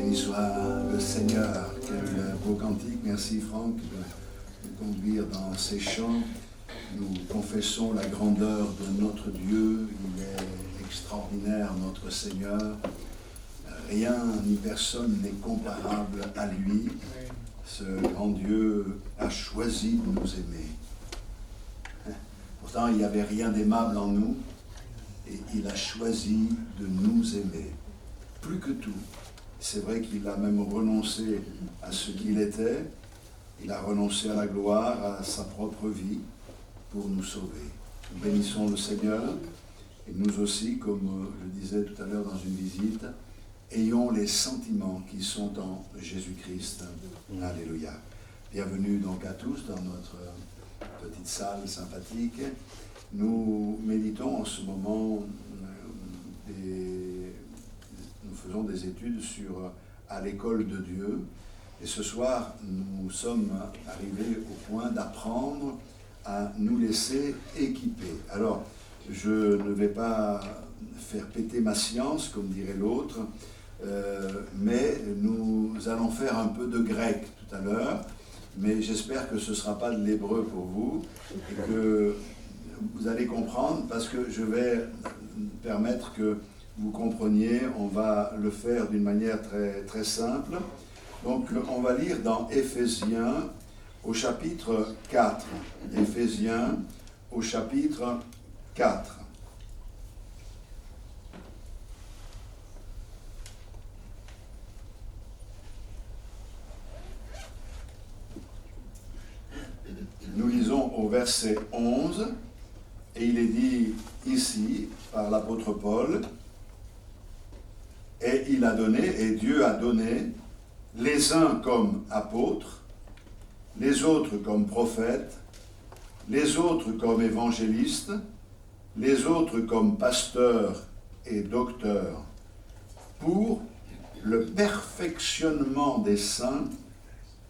Béni soit le Seigneur. Quel beau cantique. Merci Franck de nous conduire dans ces chants. Nous confessons la grandeur de notre Dieu. Il est extraordinaire, notre Seigneur. Rien ni personne n'est comparable à lui. Ce grand Dieu a choisi de nous aimer. Pourtant, il n'y avait rien d'aimable en nous. Et il a choisi de nous aimer. Plus que tout. C'est vrai qu'il a même renoncé à ce qu'il était. Il a renoncé à la gloire, à sa propre vie, pour nous sauver. Nous bénissons le Seigneur. Et nous aussi, comme je disais tout à l'heure dans une visite, ayons les sentiments qui sont en Jésus-Christ. Alléluia. Bienvenue donc à tous dans notre petite salle sympathique. Nous méditons en ce moment, nous faisons des études à l'école de Dieu. Et ce soir, nous sommes arrivés au point d'apprendre à nous laisser équiper. Alors, je ne vais pas faire péter ma science, comme dirait l'autre, mais nous allons faire un peu de grec tout à l'heure, mais j'espère que ce ne sera pas de l'hébreu pour vous, et que vous allez comprendre, parce que je vais permettre que vous compreniez. On va le faire d'une manière très, très simple. Donc, on va lire dans Éphésiens au chapitre 4. Éphésiens au chapitre 4. Nous lisons au verset 11, et il est dit ici, par l'apôtre Paul, « Et il a donné, et Dieu a donné, les uns comme apôtres, les autres comme prophètes, les autres comme évangélistes, les autres comme pasteurs et docteurs, pour le perfectionnement des saints,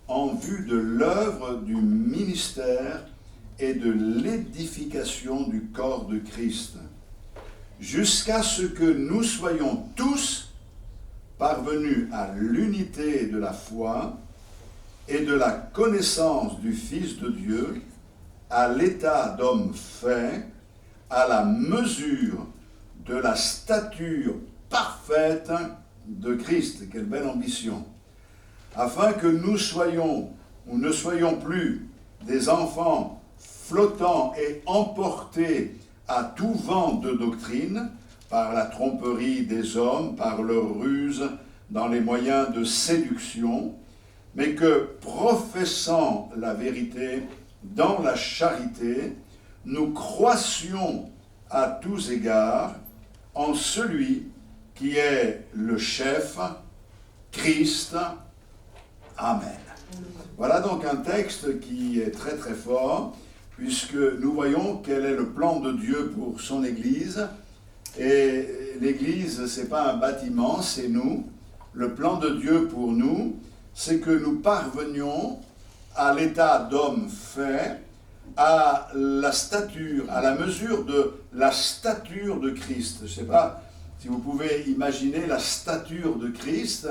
en vue de l'œuvre du ministère et de l'édification du corps de Christ, jusqu'à ce que nous soyons tous parvenus à l'unité de la foi et de la connaissance du Fils de Dieu, à l'état d'homme fait, à la mesure de la stature parfaite de Christ. » Quelle belle ambition! Afin que nous soyons, ou ne soyons plus, des enfants flottants et emportés à tout vent de doctrine, par la tromperie des hommes, par leur ruse dans les moyens de séduction, mais que, professant la vérité dans la charité, nous croissions à tous égards en celui qui est le chef, Christ. Amen. Voilà donc un texte qui est très très fort, puisque nous voyons quel est le plan de Dieu pour son Église. Et l'Église, ce n'est pas un bâtiment, c'est nous. Le plan de Dieu pour nous, c'est que nous parvenions à l'état d'homme fait, à la stature, à la mesure de la stature de Christ. Je ne sais pas si vous pouvez imaginer la stature de Christ.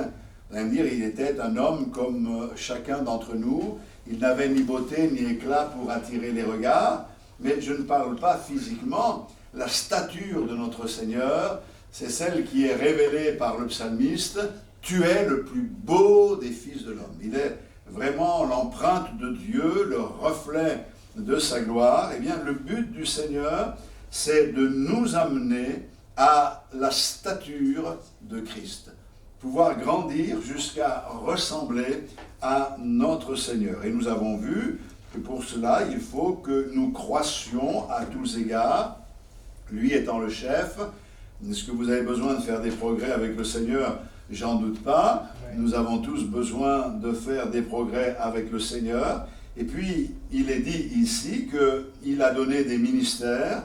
Vous allez me dire, il était un homme comme chacun d'entre nous. Il n'avait ni beauté ni éclat pour attirer les regards. Mais je ne parle pas physiquement. La stature de notre Seigneur, c'est celle qui est révélée par le psalmiste. Tu es le plus beau des fils de l'homme. Il est vraiment l'empreinte de Dieu, le reflet de sa gloire. Eh bien, le but du Seigneur, c'est de nous amener à la stature de Christ. Pouvoir grandir jusqu'à ressembler à notre Seigneur. Et nous avons vu que pour cela, il faut que nous croissions à tous égards, lui étant le chef. Est-ce que vous avez besoin de faire des progrès avec le Seigneur? J'en doute pas. Nous avons tous besoin de faire des progrès avec le Seigneur. Et puis, il est dit ici qu'il a donné des ministères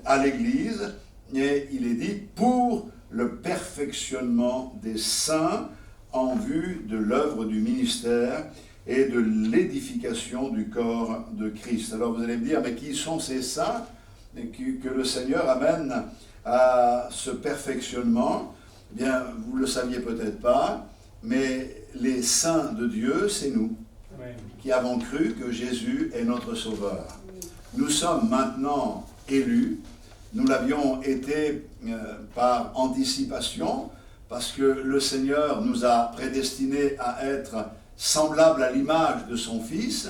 à l'Église, et il est dit pour le perfectionnement des saints en vue de l'œuvre du ministère et de l'édification du corps de Christ. Alors vous allez me dire, mais qui sont ces saints que le Seigneur amène à ce perfectionnement? Eh bien, vous ne le saviez peut-être pas, mais les saints de Dieu, c'est nous, Amen. qui avons cru que Jésus est notre Sauveur. Nous sommes maintenant élus, nous l'avions été par anticipation, parce que le Seigneur nous a prédestinés à être semblables à l'image de son Fils,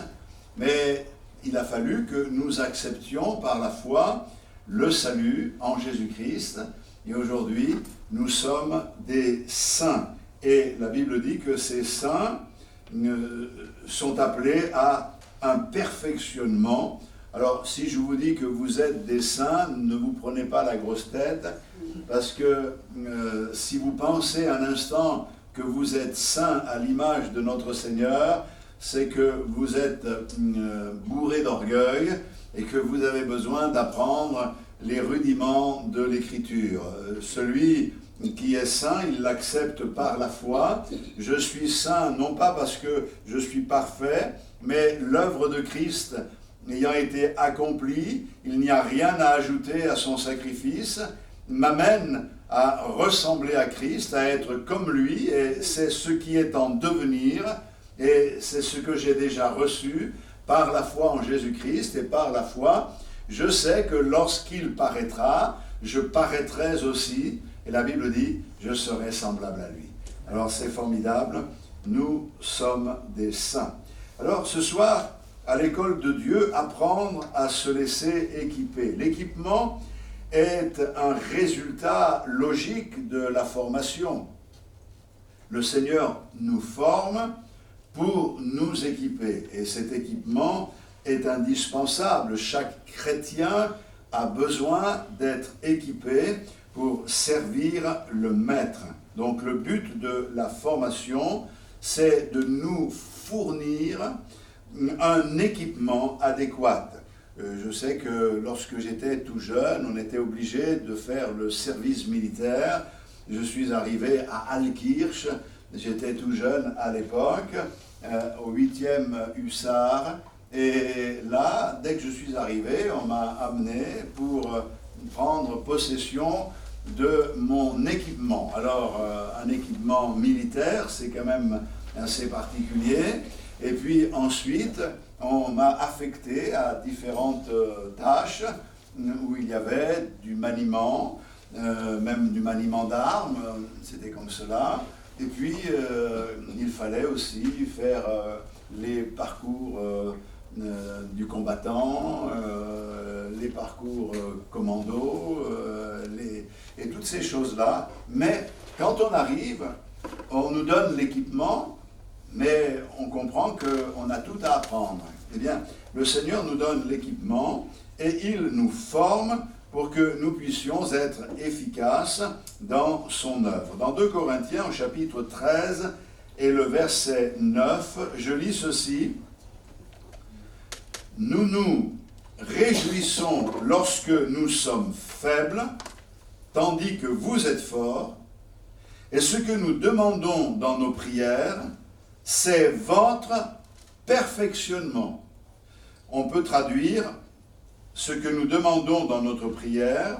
mais il a fallu que nous acceptions par la foi le salut en Jésus-Christ, et aujourd'hui nous sommes des saints. Et la Bible dit que ces saints sont appelés à un perfectionnement. Alors, si je vous dis que vous êtes des saints, ne vous prenez pas la grosse tête, parce que si vous pensez un instant que vous êtes saints à l'image de notre Seigneur, c'est que vous êtes bourré d'orgueil et que vous avez besoin d'apprendre les rudiments de l'Écriture. Celui qui est saint, il l'accepte par la foi. Je suis saint non pas parce que je suis parfait, mais l'œuvre de Christ ayant été accomplie, il n'y a rien à ajouter à son sacrifice, m'amène à ressembler à Christ, à être comme lui, et c'est ce qui est en devenir, et c'est ce que j'ai déjà reçu par la foi en Jésus-Christ, et par la foi, je sais que lorsqu'il paraîtra, je paraîtrai aussi, et la Bible dit, je serai semblable à lui. Alors c'est formidable, nous sommes des saints. Alors ce soir, à l'école de Dieu, apprendre à se laisser équiper. L'équipement est un résultat logique de la formation. Le Seigneur nous forme pour nous équiper, et cet équipement est indispensable. Chaque chrétien a besoin d'être équipé pour servir le Maître. Donc le but de la formation, c'est de nous fournir un équipement adéquat. Je sais que lorsque j'étais tout jeune, on était obligé de faire le service militaire. Je suis arrivé à Alkirch, j'étais tout jeune à l'époque, au 8e hussard. Et là, dès que je suis arrivé, on m'a amené pour prendre possession de mon équipement. Alors, un équipement militaire, c'est quand même assez particulier. Et puis ensuite, on m'a affecté à différentes tâches où il y avait du maniement, même du maniement d'armes, c'était comme cela. Et puis, il fallait aussi faire les parcours du combattant, les parcours commando, et toutes ces choses-là. Mais quand on arrive, on nous donne l'équipement, mais on comprend qu'on a tout à apprendre. Eh bien, le Seigneur nous donne l'équipement et il nous forme pour que nous puissions être efficaces dans son œuvre. Dans 2 Corinthiens, au chapitre 13 et le verset 9, je lis ceci. « Nous nous réjouissons lorsque nous sommes faibles, tandis que vous êtes forts, et ce que nous demandons dans nos prières, c'est votre perfectionnement. » On peut traduire ce que nous demandons dans notre prière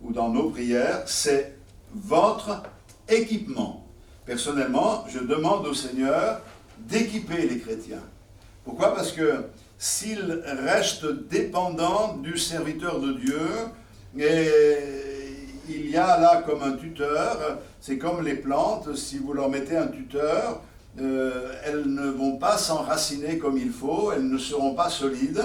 ou dans nos prières, c'est votre équipement. Personnellement, je demande au Seigneur d'équiper les chrétiens. Pourquoi? Parce que s'ils restent dépendants du serviteur de Dieu, et il y a là comme un tuteur, c'est comme les plantes, si vous leur mettez un tuteur, elles ne vont pas s'enraciner comme il faut, elles ne seront pas solides.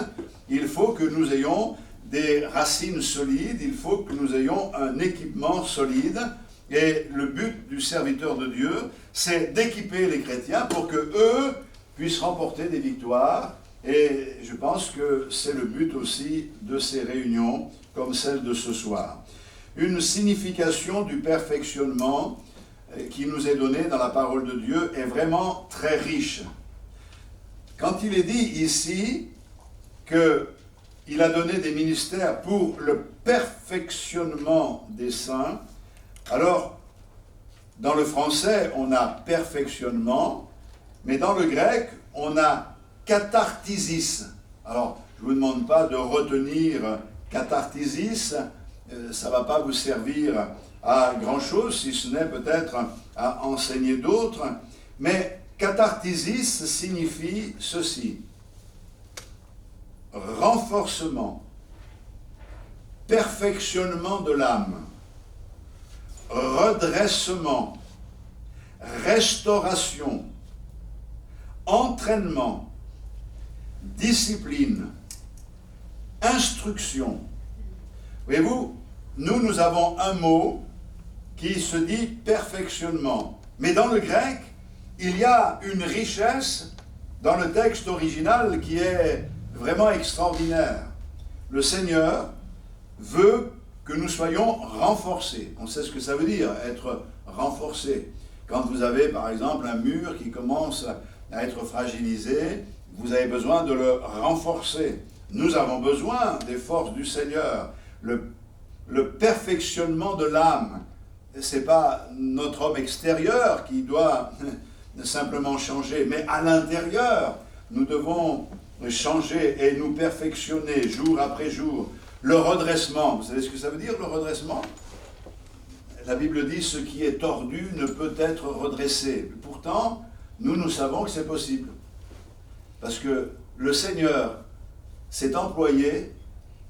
Il faut que nous ayons des racines solides, il faut que nous ayons un équipement solide. Et le but du serviteur de Dieu, c'est d'équiper les chrétiens pour que eux puissent remporter des victoires. Et je pense que c'est le but aussi de ces réunions, comme celle de ce soir. Une signification du perfectionnement qui nous est donnée dans la parole de Dieu est vraiment très riche. Quand il est dit ici qu'il a donné des ministères pour le perfectionnement des saints, alors dans le français on a perfectionnement, mais dans le grec on a cathartisis. Alors je ne vous demande pas de retenir cathartisis, ça ne va pas vous servir à grand-chose, si ce n'est peut-être à enseigner d'autres, mais cathartisis signifie ceci: renforcement, perfectionnement de l'âme, redressement, restauration, entraînement, discipline, instruction. Voyez-vous, nous avons un mot qui se dit perfectionnement. Mais dans le grec, il y a une richesse dans le texte original qui est vraiment extraordinaire. Le Seigneur veut que nous soyons renforcés. On sait ce que ça veut dire, être renforcé. Quand vous avez par exemple un mur qui commence à être fragilisé, vous avez besoin de le renforcer. Nous avons besoin des forces du Seigneur. Le perfectionnement de l'âme, ce n'est pas notre homme extérieur qui doit simplement changer, mais à l'intérieur, nous devons changer et nous perfectionner jour après jour. Le redressement, vous savez ce que ça veut dire, le redressement? La Bible dit, ce qui est tordu ne peut être redressé. Pourtant, nous savons que c'est possible. Parce que le Seigneur s'est employé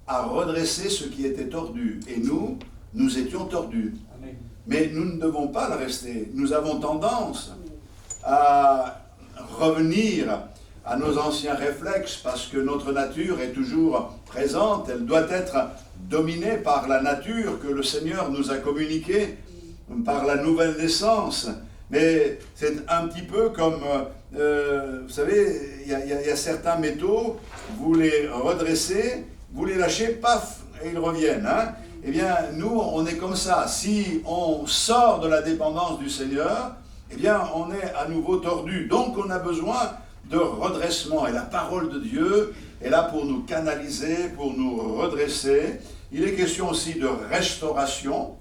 à redresser ce qui était tordu. Et nous étions tordus. Amen. Mais nous ne devons pas le rester. Nous avons tendance à revenir à nos anciens réflexes parce que notre nature est toujours présente. Elle doit être dominée par la nature que le Seigneur nous a communiquée, par la nouvelle naissance. Mais c'est un petit peu comme, vous savez, il y a certains métaux, vous les redressez, vous les lâchez, paf, et ils reviennent. Hein? Eh bien, nous, on est comme ça. Si on sort de la dépendance du Seigneur, eh bien, on est à nouveau tordu. Donc, on a besoin de redressement. Et la parole de Dieu est là pour nous canaliser, pour nous redresser. Il est question aussi de restauration.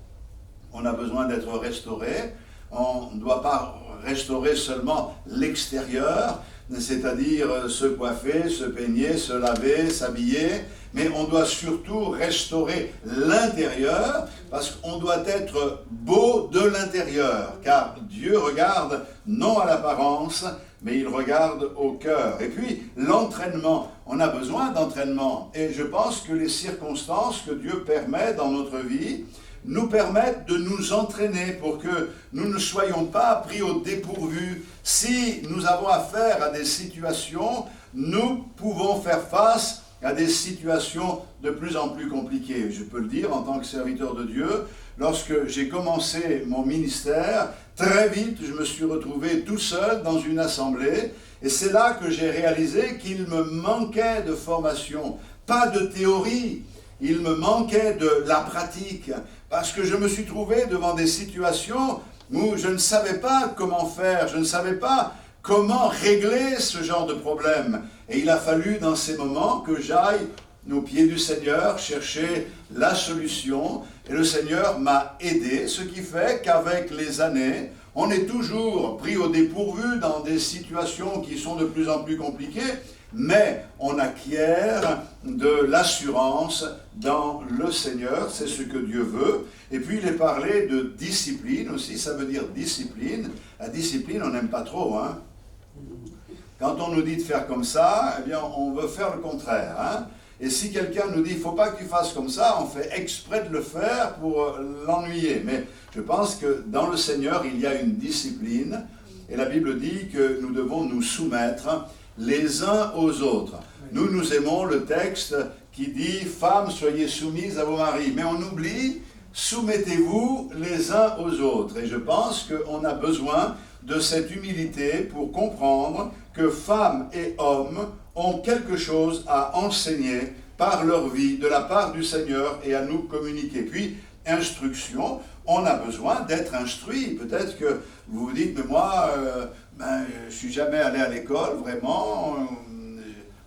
On a besoin d'être restauré. On ne doit pas restaurer seulement l'extérieur, c'est-à-dire se coiffer, se peigner, se laver, s'habiller, mais on doit surtout restaurer l'intérieur, parce qu'on doit être beau de l'intérieur, car Dieu regarde non à l'apparence, mais il regarde au cœur. Et puis, l'entraînement, on a besoin d'entraînement, et je pense que les circonstances que Dieu permet dans notre vie nous permettent de nous entraîner pour que nous ne soyons pas pris au dépourvu. Si nous avons affaire à des situations, nous pouvons faire face à des situations de plus en plus compliquées. Je peux le dire en tant que serviteur de Dieu, lorsque j'ai commencé mon ministère, très vite je me suis retrouvé tout seul dans une assemblée et c'est là que j'ai réalisé qu'il me manquait de formation, pas de théorie, il me manquait de la pratique. Parce que je me suis trouvé devant des situations où je ne savais pas comment faire, je ne savais pas comment régler ce genre de problème. Et il a fallu dans ces moments que j'aille aux pieds du Seigneur chercher la solution. Et le Seigneur m'a aidé, ce qui fait qu'avec les années, on est toujours pris au dépourvu dans des situations qui sont de plus en plus compliquées, mais on acquiert de l'assurance dans le Seigneur, c'est ce que Dieu veut. Et puis il est parlé de discipline aussi, ça veut dire discipline. La discipline, on n'aime pas trop, hein. Quand on nous dit de faire comme ça, eh bien on veut faire le contraire, hein. Et si quelqu'un nous dit, il ne faut pas que tu fasses comme ça, on fait exprès de le faire pour l'ennuyer. Mais je pense que dans le Seigneur, il y a une discipline, et la Bible dit que nous devons nous soumettre les uns aux autres. Nous aimons le texte qui dit « Femmes, soyez soumises à vos maris ». Mais on oublie « Soumettez-vous les uns aux autres ». Et je pense qu'on a besoin de cette humilité pour comprendre que femmes et hommes ont quelque chose à enseigner par leur vie, de la part du Seigneur, et à nous communiquer. Puis, instruction, on a besoin d'être instruit. Peut-être que vous vous dites « Mais moi, je ne suis jamais allé à l'école, vraiment. »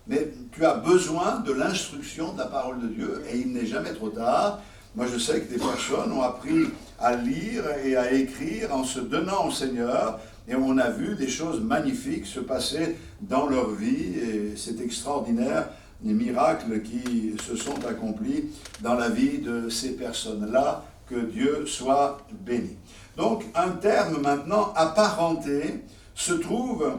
Mais tu as besoin de l'instruction de la parole de Dieu, et il n'est jamais trop tard. Moi, je sais que des personnes ont appris à lire et à écrire en se donnant au Seigneur, et on a vu des choses magnifiques se passer dans leur vie, et c'est extraordinaire, les miracles qui se sont accomplis dans la vie de ces personnes-là, Que Dieu soit béni. Donc, un terme maintenant apparenté se retrouve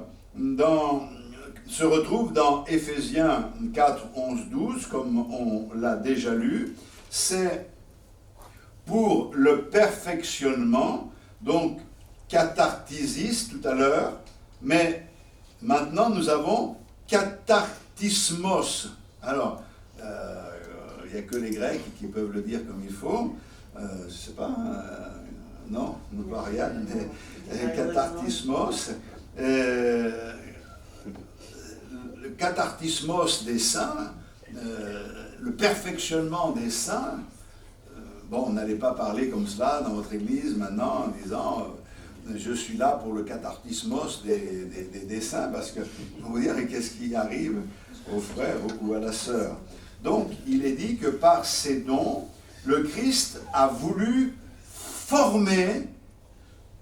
dans Éphésiens 4, 11, 12, comme on l'a déjà lu. C'est pour le perfectionnement, donc cathartisis tout à l'heure, mais maintenant nous avons cathartismos. Alors, il n'y a que les Grecs qui peuvent le dire comme il faut. Je ne sais pas, non, pas rien, mais cathartismos. Le cathartismos des saints, le perfectionnement des saints. Bon, on n'allait pas parler comme cela dans votre église maintenant en disant je suis là pour le cathartismos des saints, parce que vous vous dire qu'est-ce qui arrive au frère ou à la sœur. Donc, il est dit que par ses dons, le Christ a voulu former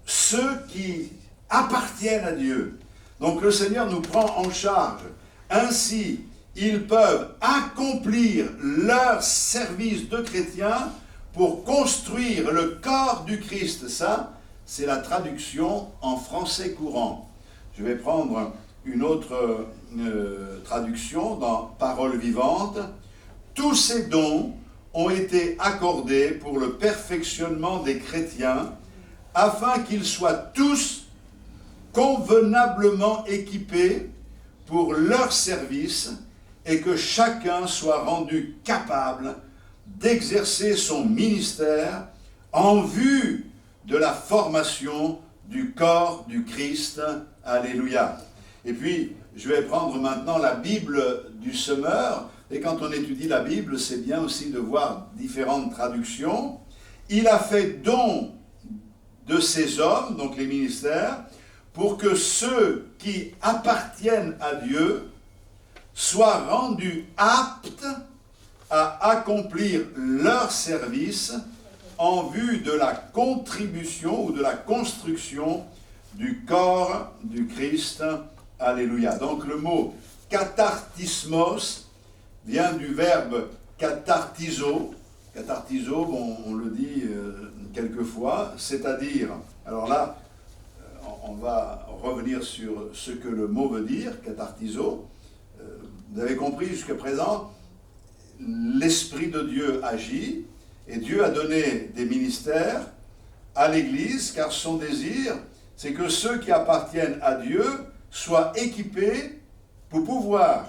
ceux qui appartiennent à Dieu. Donc le Seigneur nous prend en charge. Ainsi, ils peuvent accomplir leur service de chrétien pour construire le corps du Christ. Ça, c'est la traduction en français courant. Je vais prendre une autre traduction dans Parole vivante. Tous ces dons ont été accordés pour le perfectionnement des chrétiens, afin qu'ils soient tous convenablement équipés pour leur service et que chacun soit rendu capable d'exercer son ministère en vue de la formation du corps du Christ. Alléluia. Et puis, je vais prendre maintenant la Bible du semeur. Et quand on étudie la Bible, c'est bien aussi de voir différentes traductions. Il a fait don de ces hommes, donc les ministères, pour que ceux qui appartiennent à Dieu soient rendus aptes à accomplir leur service en vue de la contribution ou de la construction du corps du Christ. Alléluia. Donc le mot cathartismos vient du verbe cathartizo. Cathartizo, bon, on le dit quelquefois, c'est-à-dire, alors là, on va revenir sur ce que le mot veut dire, cathartizo. Vous avez compris jusqu'à présent, l'Esprit de Dieu agit, et Dieu a donné des ministères à l'Église, car son désir, c'est que ceux qui appartiennent à Dieu soient équipés pour pouvoir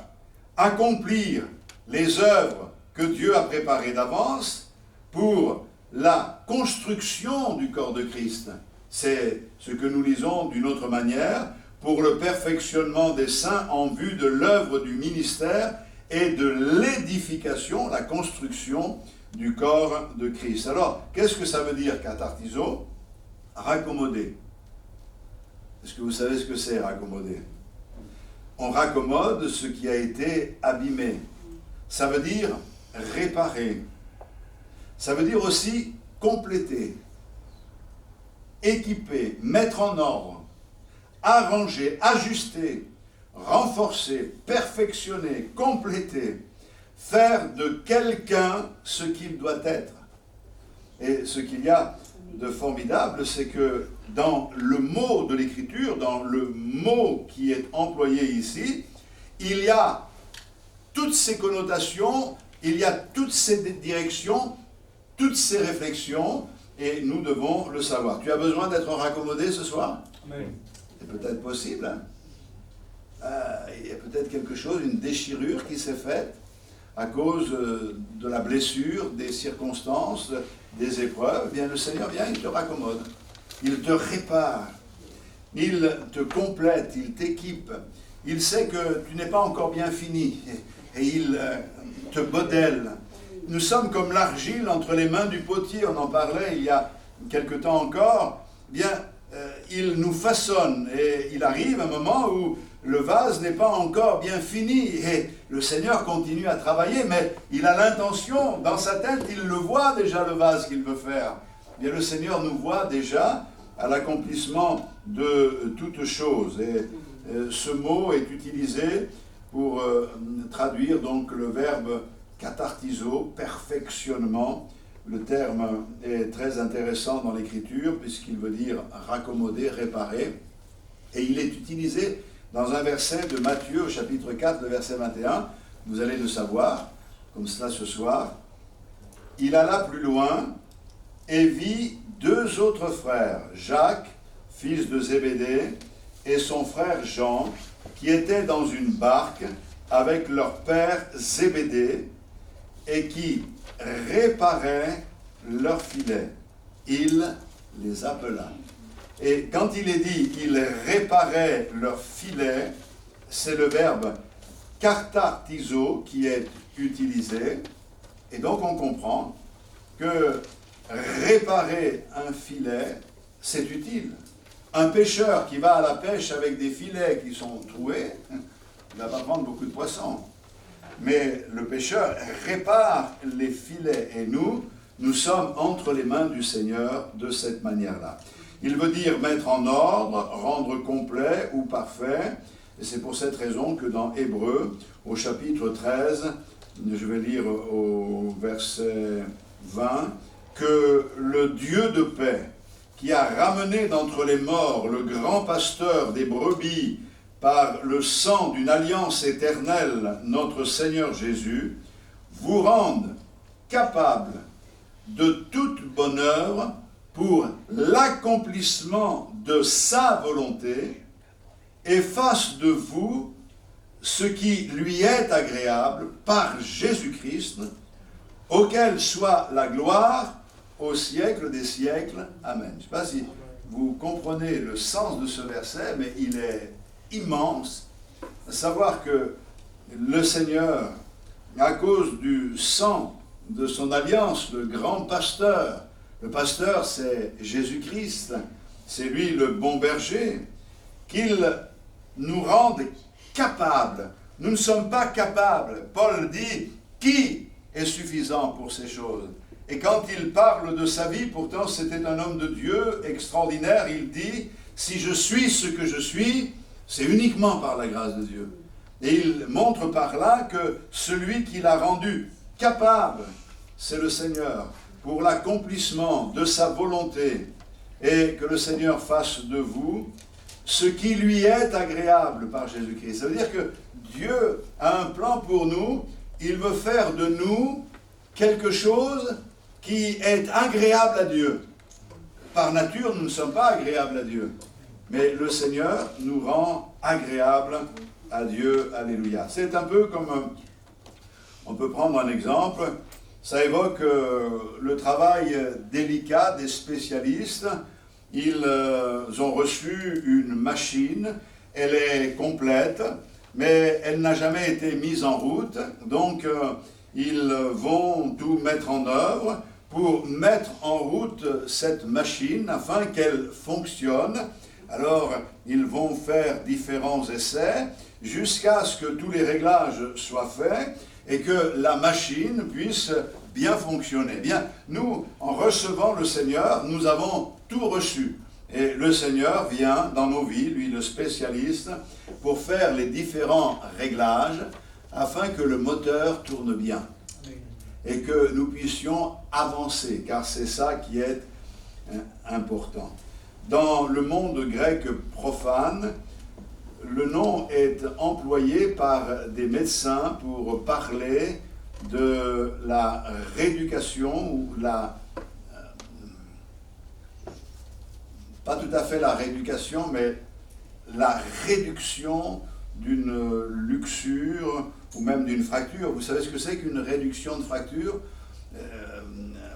accomplir les œuvres que Dieu a préparées d'avance pour la construction du corps de Christ. C'est ce que nous lisons d'une autre manière, pour le perfectionnement des saints en vue de l'œuvre du ministère et de l'édification, la construction du corps de Christ. Alors, qu'est-ce que ça veut dire, cathartizo? Raccommoder. Est-ce que vous savez ce que c'est, raccommoder? On raccommode ce qui a été abîmé. Ça veut dire réparer. Ça veut dire aussi compléter, équiper, mettre en ordre, arranger, ajuster, renforcer, perfectionner, compléter, faire de quelqu'un ce qu'il doit être. Et ce qu'il y a de formidable, c'est que dans le mot de l'Écriture, dans le mot qui est employé ici, il y a toutes ces connotations, il y a toutes ces directions, toutes ces réflexions, et nous devons le savoir. Tu as besoin d'être raccommodé ce soir? Oui. C'est peut-être possible. Hein? Il y a peut-être quelque chose, une déchirure qui s'est faite à cause de la blessure, des circonstances, des épreuves. Eh bien, le Seigneur vient, il te raccommode. Il te répare. Il te complète, il t'équipe. Il sait que tu n'es pas encore bien fini. Et il te modèle. Nous sommes comme l'argile entre les mains du potier. On en parlait il y a quelque temps encore. Eh bien, il nous façonne. Et il arrive un moment où le vase n'est pas encore bien fini. Et le Seigneur continue à travailler, mais il a l'intention, dans sa tête, il le voit déjà, le vase qu'il veut faire. Eh bien, le Seigneur nous voit déjà à l'accomplissement de toutes choses. Et ce mot est utilisé pour traduire donc le verbe cathartizo, perfectionnement. Le terme est très intéressant dans l'Écriture puisqu'il veut dire raccommoder, réparer. Et il est utilisé dans un verset de Matthieu au chapitre 4, le verset 21. Vous allez le savoir, comme cela ce soir. Il alla plus loin et vit deux autres frères, Jacques, fils de Zébédée, et son frère Jean, qui étaient dans une barque avec leur père Zébédée et qui réparaient leurs filets. Il les appela. Et quand il est dit « il réparait leurs filets », c'est le verbe « kartartizo » qui est utilisé. Et donc on comprend que réparer un filet, c'est utile. Un pêcheur qui va à la pêche avec des filets qui sont troués, il ne va pas prendre beaucoup de poissons. Mais le pêcheur répare les filets et nous sommes entre les mains du Seigneur de cette manière-là. Il veut dire mettre en ordre, rendre complet ou parfait. Et c'est pour cette raison que dans Hébreux, au chapitre 13, je vais lire au verset 20, que le Dieu de paix, qui a ramené d'entre les morts le grand pasteur des brebis par le sang d'une alliance éternelle, notre Seigneur Jésus, vous rende capable de toute bonne œuvre pour l'accomplissement de sa volonté et fasse de vous ce qui lui est agréable par Jésus-Christ, auquel soit la gloire au siècle des siècles. Amen. Je ne sais pas si vous comprenez le sens de ce verset, mais il est immense. Savoir que le Seigneur, à cause du sang de son alliance, le grand pasteur, le pasteur c'est Jésus-Christ, c'est lui le bon berger, qu'il nous rende capables. Nous ne sommes pas capables. Paul dit, qui est suffisant pour ces choses? Et quand il parle de sa vie, pourtant c'était un homme de Dieu extraordinaire, il dit, si je suis ce que je suis, c'est uniquement par la grâce de Dieu. Et il montre par là que celui qui l'a rendu capable, c'est le Seigneur, pour l'accomplissement de sa volonté, et que le Seigneur fasse de vous ce qui lui est agréable par Jésus-Christ. Ça veut dire que Dieu a un plan pour nous, il veut faire de nous quelque chose qui est agréable à Dieu. Par nature, nous ne sommes pas agréables à Dieu. Mais le Seigneur nous rend agréables à Dieu. Alléluia. C'est un peu comme, on peut prendre un exemple, ça évoque le travail délicat des spécialistes. Ils ont reçu une machine, elle est complète, mais elle n'a jamais été mise en route. Donc, ils vont tout mettre en œuvre pour mettre en route cette machine afin qu'elle fonctionne. Alors, ils vont faire différents essais jusqu'à ce que tous les réglages soient faits et que la machine puisse bien fonctionner. Bien, nous, en recevant le Seigneur, nous avons tout reçu. Et le Seigneur vient dans nos vies, lui le spécialiste, pour faire les différents réglages afin que le moteur tourne bien et que nous puissions avancer, car c'est ça qui est important. Dans le monde grec profane, le nom est employé par des médecins pour parler de la rééducation ou pas tout à fait la rééducation, mais la réduction d'une luxure ou même d'une fracture. Vous savez ce que c'est qu'une réduction de fracture?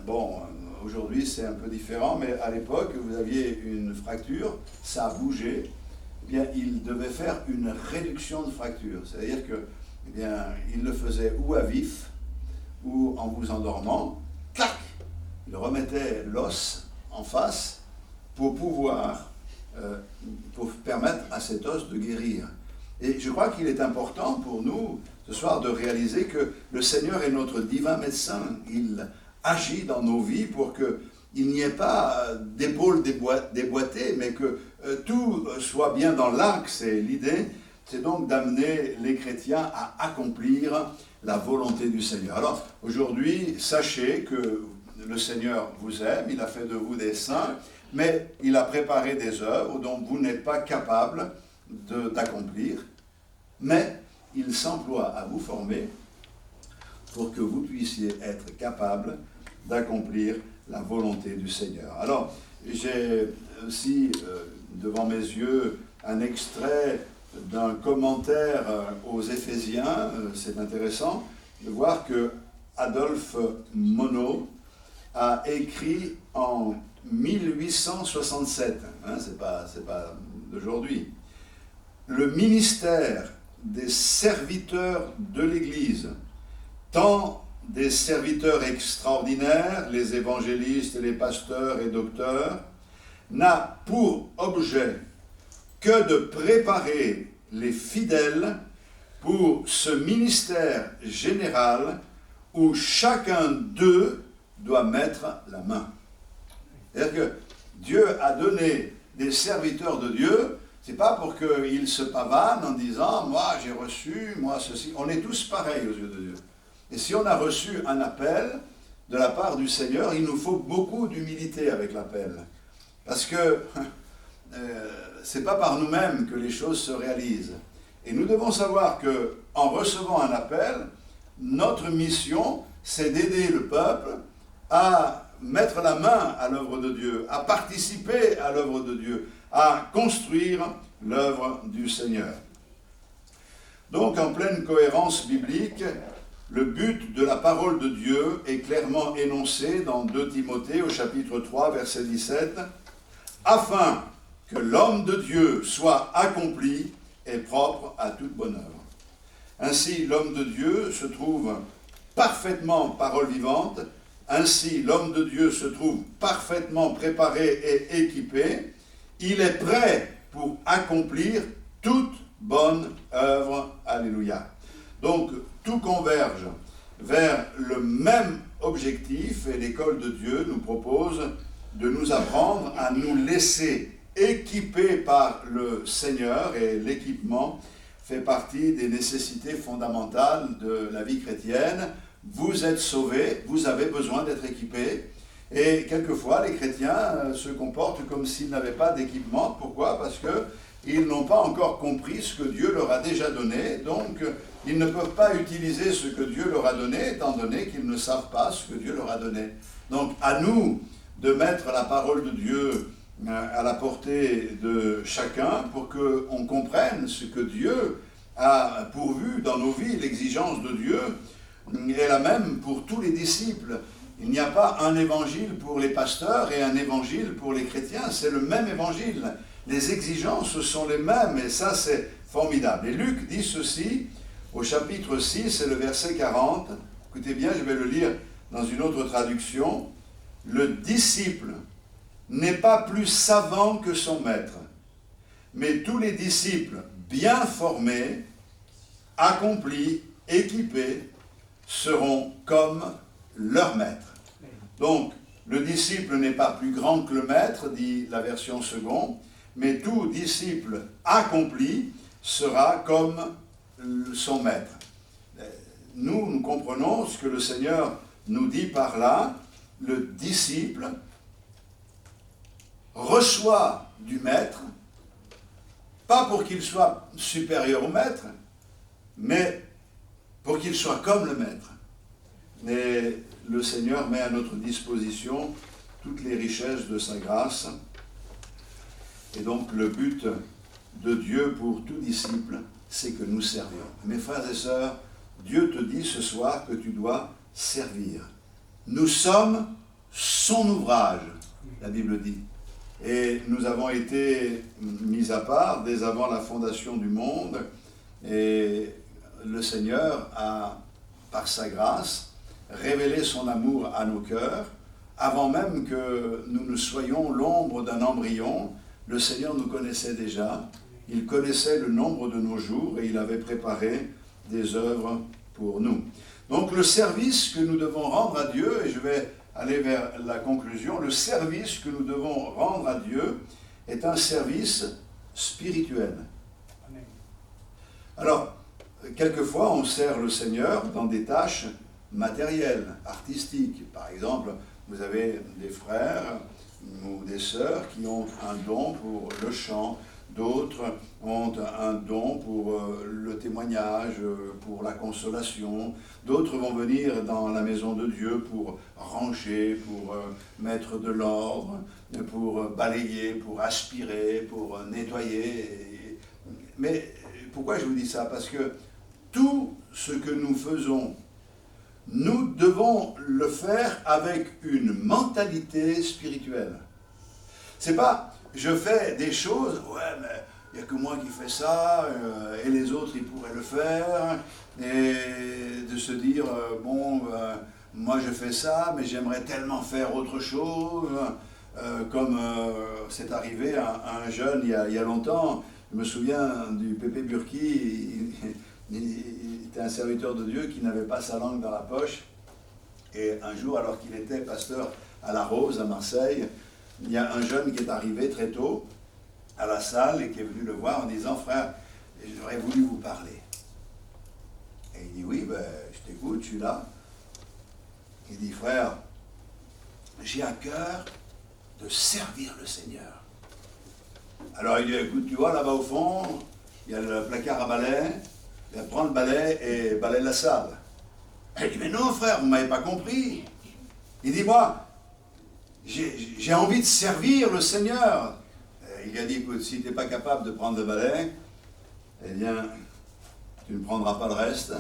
Bon, aujourd'hui c'est un peu différent, mais à l'époque, vous aviez une fracture, ça a bougé, eh bien, il devait faire une réduction de fracture. C'est-à-dire que, eh bien, il le faisait ou à vif, ou en vous endormant, clac, il remettait l'os en face pour pouvoir, pour permettre à cet os de guérir. Et je crois qu'il est important pour nous, ce soir, de réaliser que le Seigneur est notre divin médecin. Il agit dans nos vies pour qu'il n'y ait pas d'épaules déboîtées, mais que tout soit bien dans l'axe. Et l'idée, c'est donc d'amener les chrétiens à accomplir la volonté du Seigneur. Alors, aujourd'hui, sachez que le Seigneur vous aime, il a fait de vous des saints, mais il a préparé des œuvres dont vous n'êtes pas capable d'accomplir, mais il s'emploie à vous former pour que vous puissiez être capable d'accomplir la volonté du Seigneur. Alors, j'ai aussi devant mes yeux un extrait d'un commentaire aux Éphésiens. C'est intéressant de voir que Adolphe Monod a écrit en 1867, c'est pas d'aujourd'hui, le ministère des serviteurs de l'Église, tant des serviteurs extraordinaires, les évangélistes, les pasteurs et docteurs, n'a pour objet que de préparer les fidèles pour ce ministère général où chacun d'eux doit mettre la main. C'est-à-dire que Dieu a donné des serviteurs de Dieu, c'est pas pour qu'ils se pavanent en disant « moi j'ai reçu, moi ceci ». On est tous pareils aux yeux de Dieu. Et si on a reçu un appel de la part du Seigneur, il nous faut beaucoup d'humilité avec l'appel. Parce que c'est pas par nous-mêmes que les choses se réalisent. Et nous devons savoir qu'en recevant un appel, notre mission, c'est d'aider le peuple à mettre la main à l'œuvre de Dieu, à participer à l'œuvre de Dieu, à construire l'œuvre du Seigneur. Donc, en pleine cohérence biblique, le but de la parole de Dieu est clairement énoncé dans 2 Timothée au chapitre 3, verset 17, « Afin que l'homme de Dieu soit accompli et propre à toute bonne œuvre. » Ainsi, l'homme de Dieu se trouve parfaitement parole vivante, ainsi l'homme de Dieu se trouve parfaitement préparé et équipé, il est prêt pour accomplir toute bonne œuvre. Alléluia. Donc, tout converge vers le même objectif et l'école de Dieu nous propose de nous apprendre à nous laisser équiper par le Seigneur, et l'équipement fait partie des nécessités fondamentales de la vie chrétienne. Vous êtes sauvés, vous avez besoin d'être équipés, et quelquefois les chrétiens se comportent comme s'ils n'avaient pas d'équipement. Pourquoi? Parce qu'ils n'ont pas encore compris ce que Dieu leur a déjà donné, donc ils ne peuvent pas utiliser ce que Dieu leur a donné, étant donné qu'ils ne savent pas ce que Dieu leur a donné. Donc à nous de mettre la parole de Dieu à la portée de chacun pour qu'on comprenne ce que Dieu a pourvu dans nos vies. L'exigence de Dieu est la même pour tous les disciples. Il n'y a pas un évangile pour les pasteurs et un évangile pour les chrétiens, c'est le même évangile. Les exigences sont les mêmes, et ça c'est formidable. Et Luc dit ceci au chapitre 6 et le verset 40. Écoutez bien, je vais le lire dans une autre traduction. « Le disciple n'est pas plus savant que son maître, mais tous les disciples bien formés, accomplis, équipés, seront comme leur maître. » Donc, le disciple n'est pas plus grand que le maître, dit la version seconde, mais tout disciple accompli sera comme son maître. Nous comprenons ce que le Seigneur nous dit par là. Le disciple reçoit du maître, pas pour qu'il soit supérieur au maître, mais pour qu'il soit comme le maître. Et le Seigneur met à notre disposition toutes les richesses de sa grâce. Et donc le but de Dieu pour tout disciple, c'est que nous servions. Mes frères et sœurs, Dieu te dit ce soir que tu dois servir. Nous sommes son ouvrage, la Bible dit. Et nous avons été mis à part dès avant la fondation du monde. Et le Seigneur a, par sa grâce, révélé son amour à nos cœurs. Avant même que nous ne soyons l'ombre d'un embryon, le Seigneur nous connaissait déjà. Il connaissait le nombre de nos jours et il avait préparé des œuvres pour nous. Donc le service que nous devons rendre à Dieu, et je vais aller vers la conclusion, le service que nous devons rendre à Dieu est un service spirituel. Amen. Alors, quelquefois on sert le Seigneur dans des tâches matérielles, artistiques. Par exemple, vous avez des frères ou des sœurs qui ont un don pour le chant, d'autres ont un don pour le témoignage, pour la consolation, d'autres vont venir dans la maison de Dieu pour ranger, pour mettre de l'ordre, pour balayer, pour aspirer, pour nettoyer. Mais pourquoi je vous dis ça? Parce que tout ce que nous faisons, nous devons le faire avec une mentalité spirituelle. C'est pas, je fais des choses, ouais, mais il n'y a que moi qui fais ça, et les autres, ils pourraient le faire, et de se dire, moi je fais ça, mais j'aimerais tellement faire autre chose, comme c'est arrivé à un jeune il y a longtemps. Je me souviens du Pépé Burki, il était un serviteur de Dieu qui n'avait pas sa langue dans la poche. Et un jour, alors qu'il était pasteur à la Rose, à Marseille, il y a un jeune qui est arrivé très tôt à la salle et qui est venu le voir en disant « Frère, j'aurais voulu vous parler. » Et il dit « Oui, je t'écoute, je suis là. » Il dit « Frère, j'ai à cœur de servir le Seigneur. » Alors il dit « Écoute, tu vois, là-bas au fond, il y a le placard à balai. Il va prendre le balai et balayer la salle. » Elle dit, mais non frère, vous ne m'avez pas compris. Il dit, moi, j'ai envie de servir le Seigneur. Il lui a dit, écoute, si tu n'es pas capable de prendre le balai, eh bien, tu ne prendras pas le reste,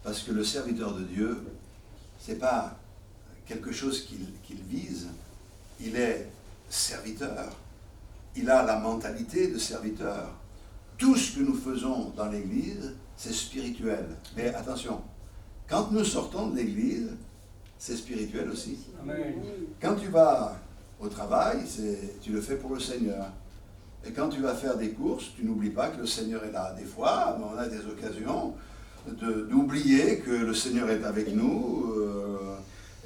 parce que le serviteur de Dieu, ce n'est pas quelque chose qu'il vise, il est serviteur. Il a la mentalité de serviteur. Tout ce que nous faisons dans l'Église, c'est spirituel. Mais attention, quand nous sortons de l'église, c'est spirituel aussi. Amen. Quand tu vas au travail, tu le fais pour le Seigneur. Et quand tu vas faire des courses, tu n'oublies pas que le Seigneur est là. Des fois, on a des occasions d'oublier que le Seigneur est avec nous.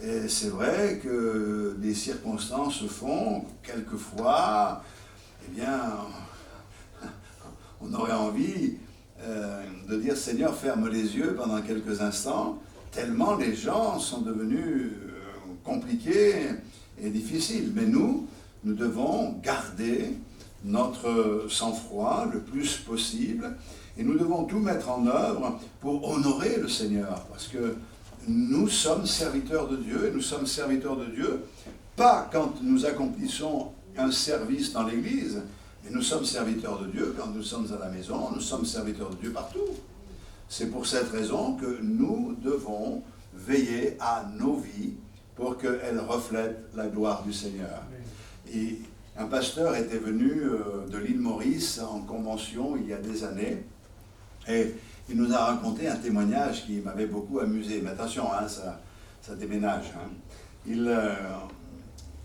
Et c'est vrai que des circonstances font, quelquefois, eh bien, on aurait envie de dire « Seigneur, ferme les yeux pendant quelques instants », tellement les gens sont devenus compliqués et difficiles. Mais nous devons garder notre sang-froid le plus possible et nous devons tout mettre en œuvre pour honorer le Seigneur. Parce que nous sommes serviteurs de Dieu et nous sommes serviteurs de Dieu, pas quand nous accomplissons un service dans l'Église, et nous sommes serviteurs de Dieu quand nous sommes à la maison, nous sommes serviteurs de Dieu partout. C'est pour cette raison que nous devons veiller à nos vies pour qu'elles reflètent la gloire du Seigneur. Et un pasteur était venu de l'île Maurice en convention il y a des années et il nous a raconté un témoignage qui m'avait beaucoup amusé. Mais attention, hein, ça déménage. Hein.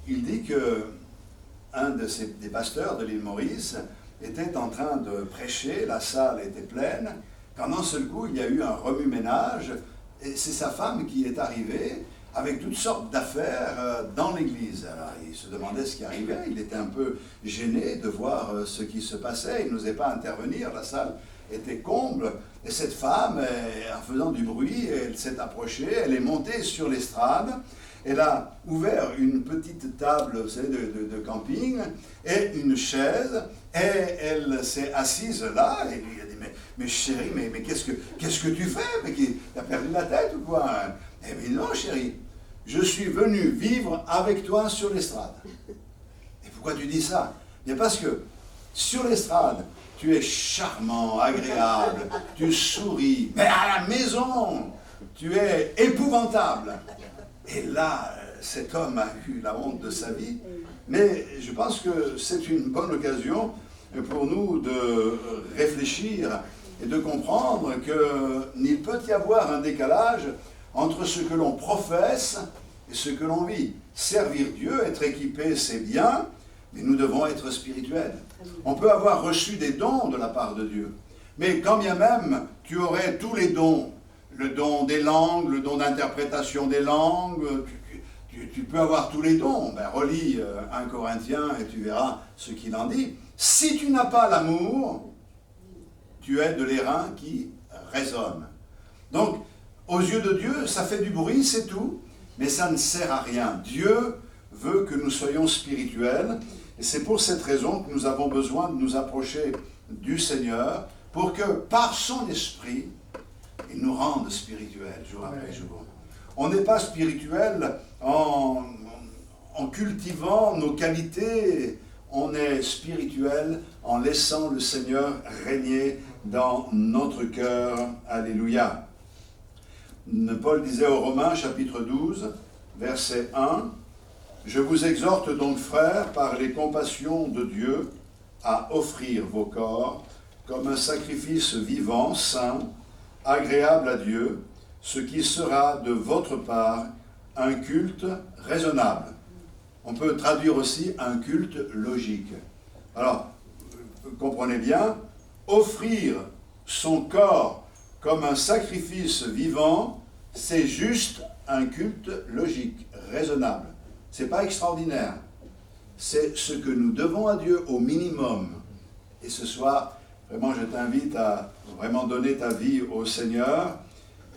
Il dit que un des pasteurs de l'île Maurice était en train de prêcher, la salle était pleine, quand d'un seul coup il y a eu un remue-ménage, et c'est sa femme qui est arrivée avec toutes sortes d'affaires dans l'église. Alors il se demandait ce qui arrivait, il était un peu gêné de voir ce qui se passait, il n'osait pas intervenir, la salle était comble, et cette femme, en faisant du bruit, elle s'est approchée, elle est montée sur l'estrade. Elle a ouvert une petite table, vous savez, de camping et une chaise, et elle s'est assise là, et lui a dit, mais chérie, mais qu'est-ce que tu fais? Mais t'as perdu la tête ou quoi? Eh bien non chérie, je suis venu vivre avec toi sur l'estrade. Et pourquoi tu dis ça? Bien parce que sur l'estrade, tu es charmant, agréable, tu souris, mais à la maison, tu es épouvantable. Et là, cet homme a eu la honte de sa vie, mais je pense que c'est une bonne occasion pour nous de réfléchir et de comprendre qu'il peut y avoir un décalage entre ce que l'on professe et ce que l'on vit. Servir Dieu, être équipé, c'est bien, mais nous devons être spirituels. On peut avoir reçu des dons de la part de Dieu, mais quand bien même tu aurais tous les dons, le don des langues, le don d'interprétation des langues, tu peux avoir tous les dons. Ben, relis 1 Corinthiens et tu verras ce qu'il en dit. Si tu n'as pas l'amour, tu es de l'airain qui résonne. Donc, aux yeux de Dieu, ça fait du bruit, c'est tout. mais ça ne sert à rien. Dieu veut que nous soyons spirituels, et c'est pour cette raison que nous avons besoin de nous approcher du Seigneur, pour que par son esprit, il nous rende spirituels jour après jour. On n'est pas spirituel en cultivant nos qualités, on est spirituel en laissant le Seigneur régner dans notre cœur. Alléluia. Paul disait aux Romains, chapitre 12, verset 1, « Je vous exhorte donc, frères, par les compassions de Dieu, à offrir vos corps comme un sacrifice vivant, saint, agréable à Dieu, ce qui sera de votre part un culte raisonnable. » On peut traduire aussi un culte logique. Alors, comprenez bien, offrir son corps comme un sacrifice vivant, c'est juste un culte logique, raisonnable. Ce n'est pas extraordinaire. C'est ce que nous devons à Dieu au minimum. Et ce soir, vraiment, je t'invite à vraiment donner ta vie au Seigneur.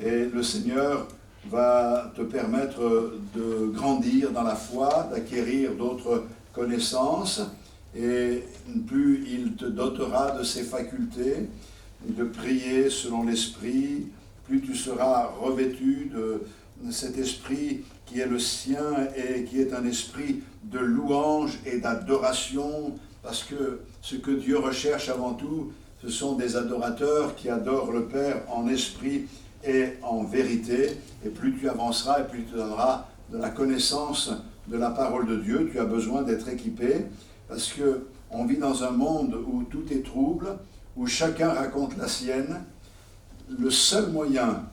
Et le Seigneur va te permettre de grandir dans la foi, d'acquérir d'autres connaissances. Et plus il te dotera de ses facultés, de prier selon l'Esprit, plus tu seras revêtu de cet esprit qui est le sien et qui est un esprit de louange et d'adoration, parce que ce que Dieu recherche avant tout, ce sont des adorateurs qui adorent le Père en esprit et en vérité. Et plus tu avanceras et plus tu donneras de la connaissance de la parole de Dieu, tu as besoin d'être équipé, parce qu'on vit dans un monde où tout est trouble, où chacun raconte la sienne. Le seul moyen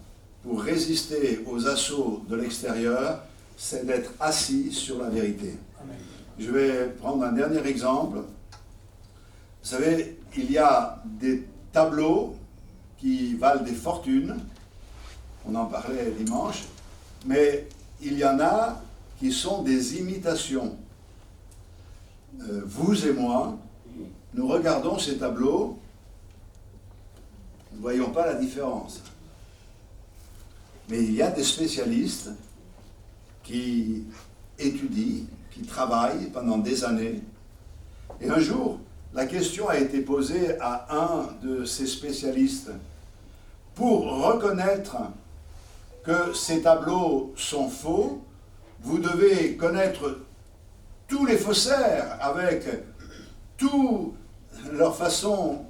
pour résister aux assauts de l'extérieur, c'est d'être assis sur la vérité. Amen. Je vais prendre un dernier exemple. Vous savez, il y a des tableaux qui valent des fortunes, on en parlait dimanche, mais il y en a qui sont des imitations. Vous et moi, nous regardons ces tableaux, nous ne voyons pas la différence. Mais il y a des spécialistes qui étudient, qui travaillent pendant des années. Et un jour, la question a été posée à un de ces spécialistes. Pour reconnaître que ces tableaux sont faux, vous devez connaître tous les faussaires avec toute leur façon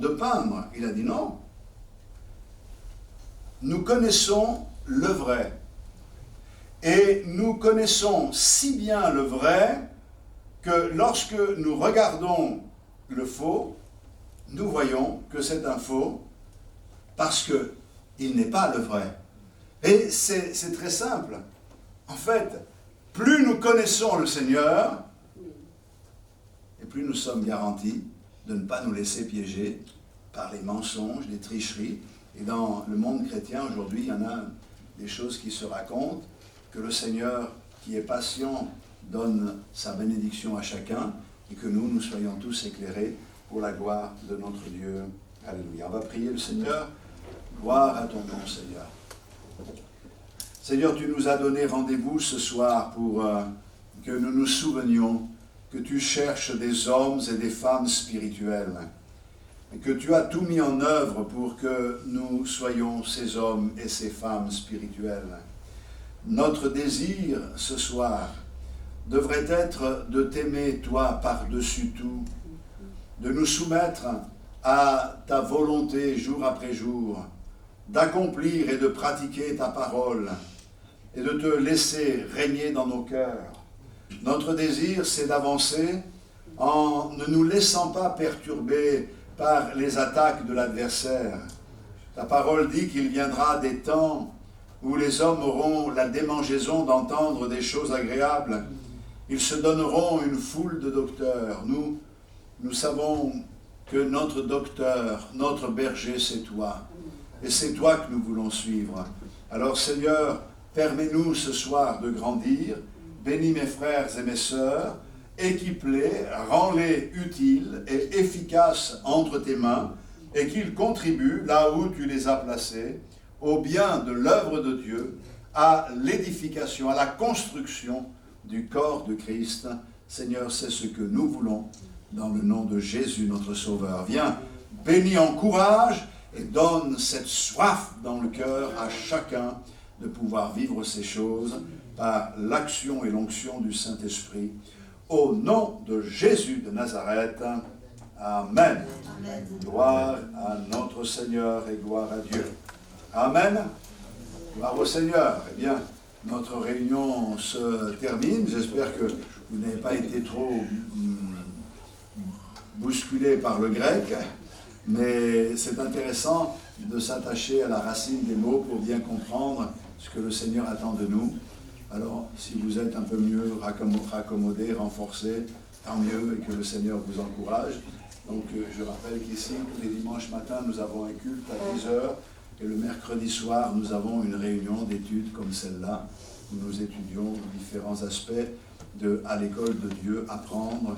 de peindre. Il a dit non. Nous connaissons le vrai. Et nous connaissons si bien le vrai que lorsque nous regardons le faux, nous voyons que c'est un faux parce qu'il n'est pas le vrai. Et c'est très simple. En fait, plus nous connaissons le Seigneur, et plus nous sommes garantis de ne pas nous laisser piéger par les mensonges, les tricheries. Et dans le monde chrétien aujourd'hui, il y en a des choses qui se racontent, que le Seigneur, qui est patient, donne sa bénédiction à chacun, et que nous soyons tous éclairés pour la gloire de notre Dieu. Alléluia. On va prier le Seigneur. Gloire à ton nom, Seigneur. Seigneur, tu nous as donné rendez-vous ce soir pour que nous nous souvenions que tu cherches des hommes et des femmes spirituels, et que tu as tout mis en œuvre pour que nous soyons ces hommes et ces femmes spirituels. Notre désir ce soir devrait être de t'aimer, toi, par-dessus tout, de nous soumettre à ta volonté jour après jour, d'accomplir et de pratiquer ta parole, et de te laisser régner dans nos cœurs. Notre désir, c'est d'avancer en ne nous laissant pas perturber par les attaques de l'adversaire. Ta parole dit qu'il viendra des temps où les hommes auront la démangeaison d'entendre des choses agréables. Ils se donneront une foule de docteurs. Nous savons que notre docteur, notre berger, c'est toi. Et c'est toi que nous voulons suivre. Alors Seigneur, permets-nous ce soir de grandir. Bénis mes frères et mes sœurs. Équipe-les, rends-les utiles et efficaces entre tes mains, et qu'ils contribuent, là où tu les as placés, au bien de l'œuvre de Dieu, à l'édification, à la construction du corps de Christ. Seigneur, c'est ce que nous voulons dans le nom de Jésus, notre Sauveur. Viens, bénis, encourage et donne cette soif dans le cœur à chacun de pouvoir vivre ces choses par l'action et l'onction du Saint-Esprit. Au nom de Jésus de Nazareth, Amen. Amen. Gloire à notre Seigneur et gloire à Dieu. Amen. Gloire au Seigneur. Eh bien, notre réunion se termine. J'espère que vous n'avez pas été trop bousculé par le grec, mais c'est intéressant de s'attacher à la racine des mots pour bien comprendre ce que le Seigneur attend de nous. Alors, si vous êtes un peu mieux raccommodé, renforcé, tant mieux, et que le Seigneur vous encourage. Donc, je rappelle qu'ici, tous les dimanches matins, nous avons un culte à 10h, et le mercredi soir, nous avons une réunion d'études comme celle-là, où nous étudions différents aspects à l'école de Dieu, apprendre.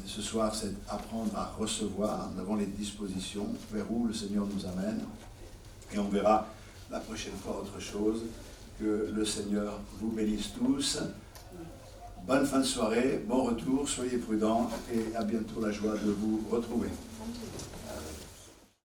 Ce soir, c'est apprendre à recevoir. Nous avons les dispositions vers où le Seigneur nous amène, et on verra la prochaine fois autre chose. Que le Seigneur vous bénisse tous. Bonne fin de soirée, bon retour, soyez prudents et à bientôt, la joie de vous retrouver.